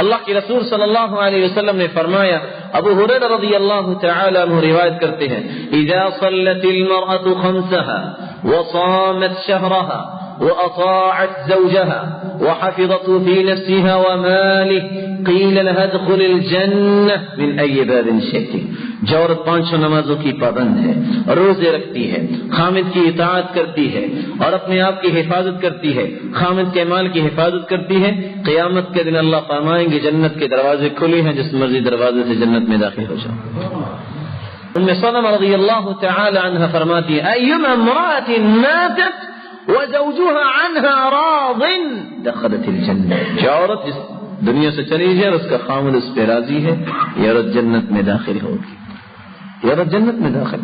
اللہ کے رسول صلی اللہ علیہ وسلم نے فرمایا، ابو ہریرہ رضی اللہ تعالی عنہ روایت کرتے ہیں، اذا صلت المرأة خمسها وصامت شهرها وأطاعت زوجها وحفظت في نفسها وماله قيل لها ادخل الجنة من أي باب شئت. جو عورت 5 نمازوں کی پابند ہے، روزے رکھتی ہے، خامد کی اطاعت کرتی ہے اور اپنے آپ کی حفاظت کرتی ہے، خامد کے مال کی حفاظت کرتی ہے، قیامت کے دن اللہ فرمائیں گے جنت کے دروازے کھلے ہیں، جس مرضی دروازے سے جنت میں داخل ہو جاؤ. ام سلمہ رضی اللہ تعالی عنہ فرماتی ہے، ایما امرأة ماتت وزوجها عنها راض دخلت الجنة. جو عورت جس دنیا سے چلی جائے اور اس کا خاوند اس پہ راضی ہے، یہ عورت جنت میں داخل ہوگی، یہ عورت جنت میں داخل.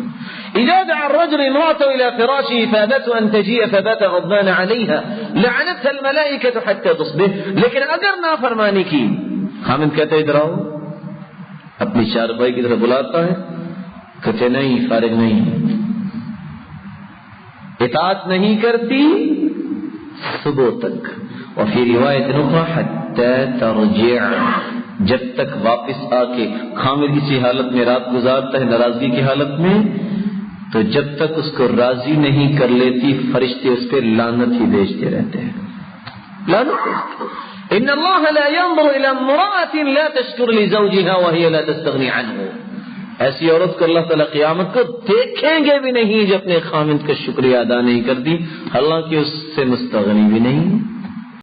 اذا دعا الرجل امرأته الى فراشه فابته ان تجيء فبات غضبان عليها لعنتها الملائكة حتى تصبح. لیکن اگر نافرمانی کی، خاوند کہتے ادھر آؤ، اپنی چارپائی کی طرف بلاتا ہے، کہتے نہیں، فارغ نہیں، اطاعت نہیں کرتی صبح تک. اور پھر روایت اخرى حتى ترجع، جب تک واپس آ کے خامد اسی حالت میں رات گزارتا ہے ناراضگی کی حالت میں، تو جب تک اس کو راضی نہیں کر لیتی فرشتے اس پہ لعنت ہی بھیجتے رہتے ہیں. لعنت. ان اللہ لا ينظر الى امرأة لا تشكر لزوجها وهي لا تستغني عنه. ایسی عورت کو اللہ تعالیٰ قیامت کو دیکھیں گے بھی نہیں جو اپنے خامد کا شکریہ ادا نہیں کرتی، حالانکہ اس سے مستغنی بھی نہیں.